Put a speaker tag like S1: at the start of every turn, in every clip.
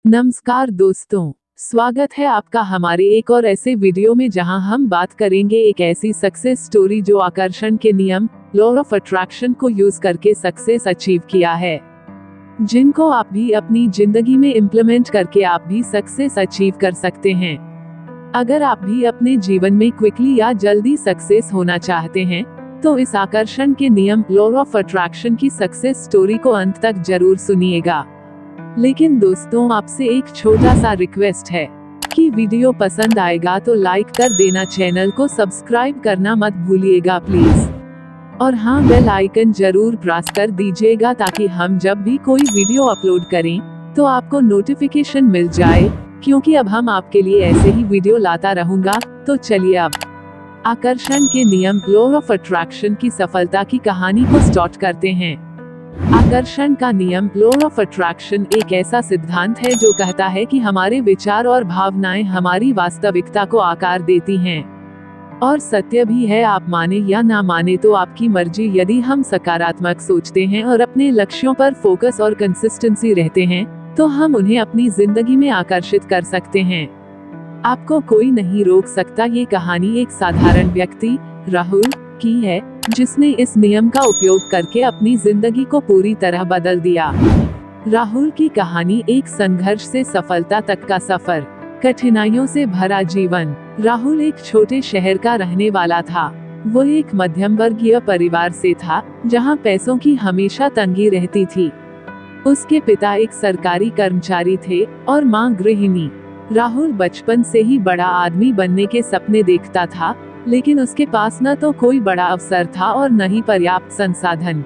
S1: नमस्कार दोस्तों, स्वागत है आपका हमारे एक और ऐसे वीडियो में जहां हम बात करेंगे एक ऐसी सक्सेस स्टोरी जो आकर्षण के नियम लॉ ऑफ अट्रैक्शन को यूज करके सक्सेस अचीव किया है, जिनको आप भी अपनी जिंदगी में इम्प्लीमेंट करके आप भी सक्सेस अचीव कर सकते हैं। अगर आप भी अपने जीवन में क्विकली या जल्दी सक्सेस होना चाहते हैं तो इस आकर्षण के नियम लॉ ऑफ अट्रैक्शन की सक्सेस स्टोरी को अंत तक जरूर सुनिएगा। लेकिन दोस्तों, आपसे एक छोटा सा रिक्वेस्ट है कि वीडियो पसंद आएगा तो लाइक कर देना, चैनल को सब्सक्राइब करना मत भूलिएगा प्लीज, और हाँ, बेल आइकन जरूर प्रेस कर दीजिएगा ताकि हम जब भी कोई वीडियो अपलोड करें तो आपको नोटिफिकेशन मिल जाए, क्योंकि अब हम आपके लिए ऐसे ही वीडियो लाता रहूंगा। तो चलिए अब आकर्षण के नियम लॉ ऑफ अट्रैक्शन की सफलता की कहानी को स्टार्ट करते हैं। आकर्षण का नियम लॉ ऑफ अट्रैक्शन एक ऐसा सिद्धांत है जो कहता है कि हमारे विचार और भावनाएं हमारी वास्तविकता को आकार देती हैं। और सत्य भी है, आप माने या ना माने तो आपकी मर्जी। यदि हम सकारात्मक सोचते हैं और अपने लक्ष्यों पर फोकस और कंसिस्टेंसी रहते हैं तो हम उन्हें अपनी जिंदगी में आकर्षित कर सकते हैं। आपको कोई नहीं रोक सकता। ये कहानी एक साधारण व्यक्ति राहुल की है, जिसने इस नियम का उपयोग करके अपनी जिंदगी को पूरी तरह बदल दिया। राहुल की कहानी एक संघर्ष से सफलता तक का सफर, कठिनाइयों से भरा जीवन। राहुल एक छोटे शहर का रहने वाला था। वो एक मध्यम वर्गीय परिवार से था, जहां पैसों की हमेशा तंगी रहती थी। उसके पिता एक सरकारी कर्मचारी थे और मां गृहिणी। राहुल बचपन से ही बड़ा आदमी बनने के सपने देखता था, लेकिन उसके पास न तो कोई बड़ा अवसर था और न ही पर्याप्त संसाधन।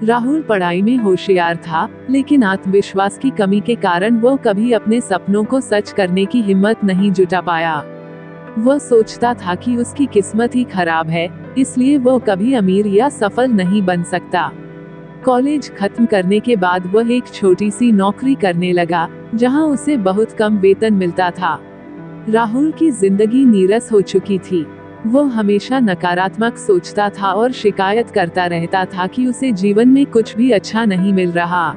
S1: राहुल पढ़ाई में होशियार था, लेकिन आत्मविश्वास की कमी के कारण वो कभी अपने सपनों को सच करने की हिम्मत नहीं जुटा पाया। वह सोचता था कि उसकी किस्मत ही खराब है, इसलिए वो कभी अमीर या सफल नहीं बन सकता। कॉलेज खत्म करने के बाद वह एक छोटी सी नौकरी करने लगा, जहां उसे बहुत कम वेतन मिलता था। राहुल की जिंदगी नीरस हो चुकी थी। वो हमेशा नकारात्मक सोचता था और शिकायत करता रहता था कि उसे जीवन में कुछ भी अच्छा नहीं मिल रहा।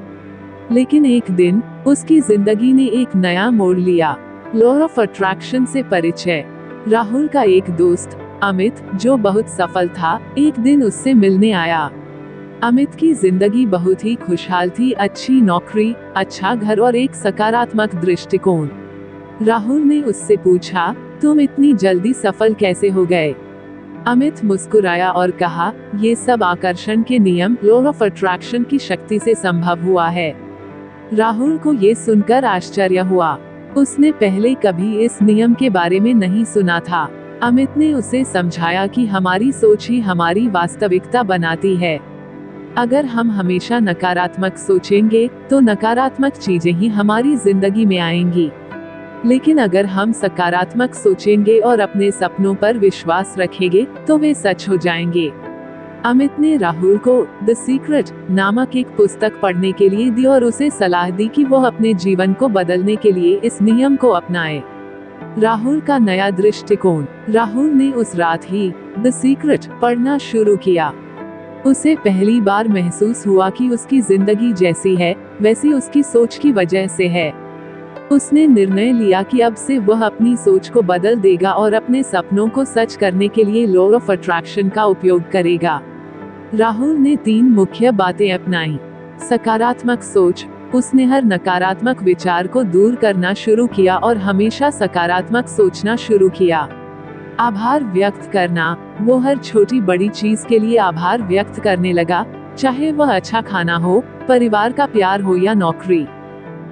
S1: लेकिन एक दिन उसकी जिंदगी ने एक नया मोड़ लिया। लॉ ऑफ अट्रैक्शन से परिचय। राहुल का एक दोस्त अमित, जो बहुत सफल था, एक दिन उससे मिलने आया। अमित की जिंदगी बहुत ही खुशहाल थी, अच्छी नौकरी, अच्छा घर और एक सकारात्मक दृष्टिकोण। राहुल ने उससे पूछा, तुम इतनी जल्दी सफल कैसे हो गए? अमित मुस्कुराया और कहा, ये सब आकर्षण के नियम लॉ ऑफ अट्रैक्शन की शक्ति से संभव हुआ है। राहुल को ये सुनकर आश्चर्य हुआ। उसने पहले कभी इस नियम के बारे में नहीं सुना था। अमित ने उसे समझाया कि हमारी सोच ही हमारी वास्तविकता बनाती है। अगर हम हमेशा नकारात्मक सोचेंगे तो नकारात्मक चीजें ही हमारी जिंदगी में आएंगी, लेकिन अगर हम सकारात्मक सोचेंगे और अपने सपनों पर विश्वास रखेंगे तो वे सच हो जाएंगे। अमित ने राहुल को द सीक्रेट नामक एक पुस्तक पढ़ने के लिए दी और उसे सलाह दी कि वो अपने जीवन को बदलने के लिए इस नियम को अपनाए। राहुल का नया दृष्टिकोण। राहुल ने उस रात ही द सीक्रेट पढ़ना शुरू किया। उसे पहली बार महसूस हुआ कि उसकी जिंदगी जैसी है वैसी उसकी सोच की वजह से है। उसने निर्णय लिया कि अब से वह अपनी सोच को बदल देगा और अपने सपनों को सच करने के लिए लॉ ऑफ अट्रैक्शन का उपयोग करेगा। राहुल ने 3 मुख्य बातें अपनाई। सकारात्मक सोच। उसने हर नकारात्मक विचार को दूर करना शुरू किया और हमेशा सकारात्मक सोचना शुरू किया। आभार व्यक्त करना। वो हर छोटी बड़ी चीज के लिए आभार व्यक्त करने लगा, चाहे वह अच्छा खाना हो, परिवार का प्यार हो या नौकरी।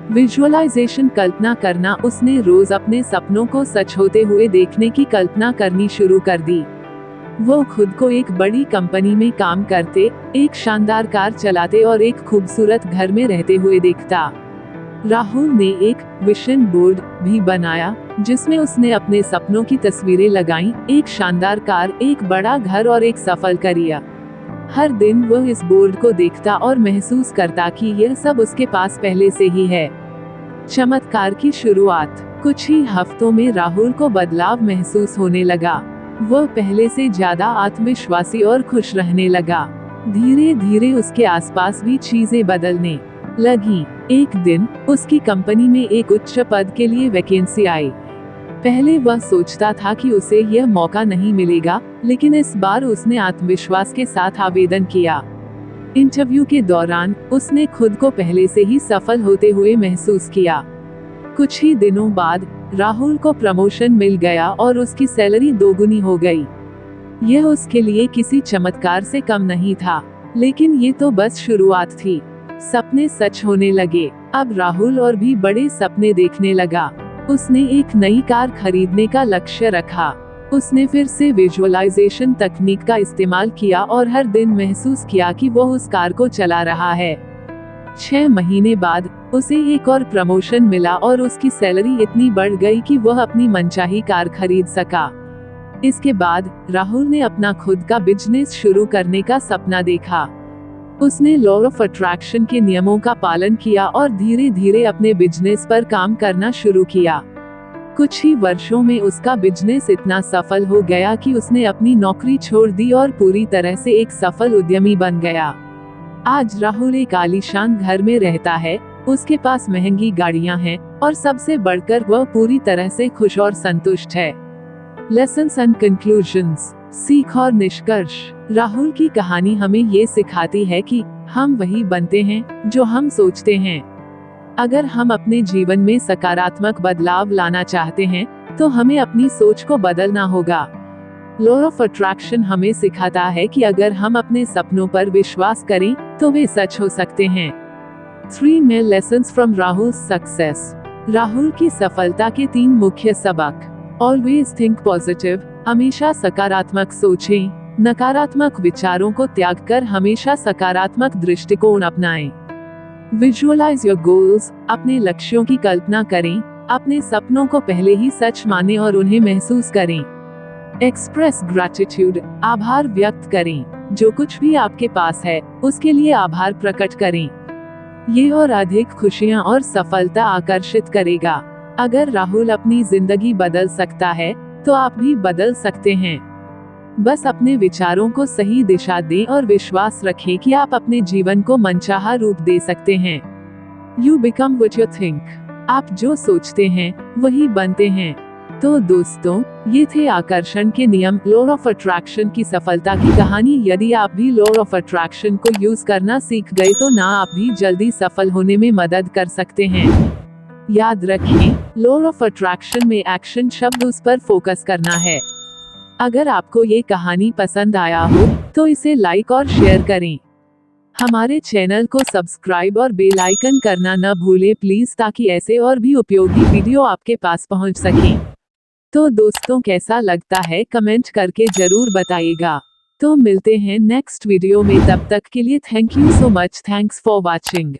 S1: विजुअलाइजेशन। कल्पना करना। उसने रोज अपने सपनों को सच होते हुए देखने की कल्पना करनी शुरू कर दी। वो खुद को एक बड़ी कंपनी में काम करते, एक शानदार कार चलाते और एक खूबसूरत घर में रहते हुए देखता। राहुल ने एक विजन बोर्ड भी बनाया, जिसमें उसने अपने सपनों की तस्वीरें लगाईं, एक शानदार कार, एक बड़ा घर और एक सफल करियर। हर दिन वह इस बोर्ड को देखता और महसूस करता कि यह सब उसके पास पहले से ही है। चमत्कार की शुरुआत। कुछ ही हफ्तों में राहुल को बदलाव महसूस होने लगा। वह पहले से ज्यादा आत्मविश्वासी और खुश रहने लगा। धीरे धीरे उसके आसपास भी चीजें बदलने लगी। एक दिन उसकी कंपनी में एक उच्च पद के लिए वैकेंसी आई। पहले वह सोचता था कि उसे यह मौका नहीं मिलेगा, लेकिन इस बार उसने आत्मविश्वास के साथ आवेदन किया। इंटरव्यू के दौरान उसने खुद को पहले से ही सफल होते हुए महसूस किया। कुछ ही दिनों बाद राहुल को प्रमोशन मिल गया और उसकी सैलरी दोगुनी हो गई। यह उसके लिए किसी चमत्कार से कम नहीं था, लेकिन ये तो बस शुरुआत थी। सपने सच होने लगे। अब राहुल और भी बड़े सपने देखने लगा। उसने एक नई कार खरीदने का लक्ष्य रखा। उसने फिर से विजुअलाइजेशन तकनीक का इस्तेमाल किया और हर दिन महसूस किया कि वो उस कार को चला रहा है। 6 महीने बाद उसे एक और प्रमोशन मिला और उसकी सैलरी इतनी बढ़ गई कि वह अपनी मनचाही कार खरीद सका। इसके बाद राहुल ने अपना खुद का बिजनेस शुरू करने का सपना देखा। उसने लॉ ऑफ अट्रैक्शन के नियमों का पालन किया और धीरे धीरे अपने बिजनेस पर काम करना शुरू किया। कुछ ही वर्षों में उसका बिजनेस इतना सफल हो गया कि उसने अपनी नौकरी छोड़ दी और पूरी तरह से एक सफल उद्यमी बन गया। आज राहुल एक आलीशान घर में रहता है, उसके पास महंगी गाड़ियां हैं और सबसे बढ़कर वह पूरी तरह से खुश और संतुष्ट है। लेसन्स एंड कंक्लूजन्स, सीख और निष्कर्ष। राहुल की कहानी हमें ये सिखाती है कि हम वही बनते हैं जो हम सोचते हैं। अगर हम अपने जीवन में सकारात्मक बदलाव लाना चाहते हैं, तो हमें अपनी सोच को बदलना होगा। लॉ ऑफ अट्रैक्शन हमें सिखाता है कि अगर हम अपने सपनों पर विश्वास करें, तो वे सच हो सकते हैं। 3 main lessons from Rahul success. Rahul की सफलता के 3 मुख्य सबक। ऑलवेज थिंक पॉजिटिव, हमेशा सकारात्मक सोचें। नकारात्मक विचारों को त्याग कर हमेशा सकारात्मक दृष्टिकोण अपनाएं। विजुअलाइज योर गोल्स, अपने लक्ष्यों की कल्पना करें। अपने सपनों को पहले ही सच मानें और उन्हें महसूस करें। एक्सप्रेस ग्रैटिट्यूड, आभार व्यक्त करें। जो कुछ भी आपके पास है, उसके लिए आभार प्रकट करें। ये और अधिक खुशियां और सफलता आकर्षित करेगा। अगर राहुल अपनी जिंदगी बदल सकता है, तो आप भी बदल सकते हैं। बस अपने विचारों को सही दिशा दें और विश्वास रखें कि आप अपने जीवन को मनचाहा रूप दे सकते हैं। You become what you think. आप जो सोचते हैं, वही बनते हैं। तो दोस्तों, ये थे आकर्षण के नियम, लॉ ऑफ अट्रैक्शन की सफलता की कहानी। यदि आप भी लॉ ऑफ अट्रैक्शन को यूज करना सीख गए, तो ना आप भी जल्दी सफल होने में मदद कर सकते हैं। याद रखें, लॉ ऑफ अट्रैक्शन में एक्शन शब्द उस पर फोकस करना है। अगर आपको ये कहानी पसंद आया हो, तो इसे लाइक और शेयर करें। हमारे चैनल को सब्सक्राइब और बेल आइकन करना न भूलें प्लीज, ताकि ऐसे और भी उपयोगी वीडियो आपके पास पहुंच सकें। तो दोस्तों, कैसा लगता है कमेंट करके जरूर बताइएगा। तो मिलते हैं नेक्स्ट वीडियो में, तब तक के लिए thank you so much. Thanks for watching.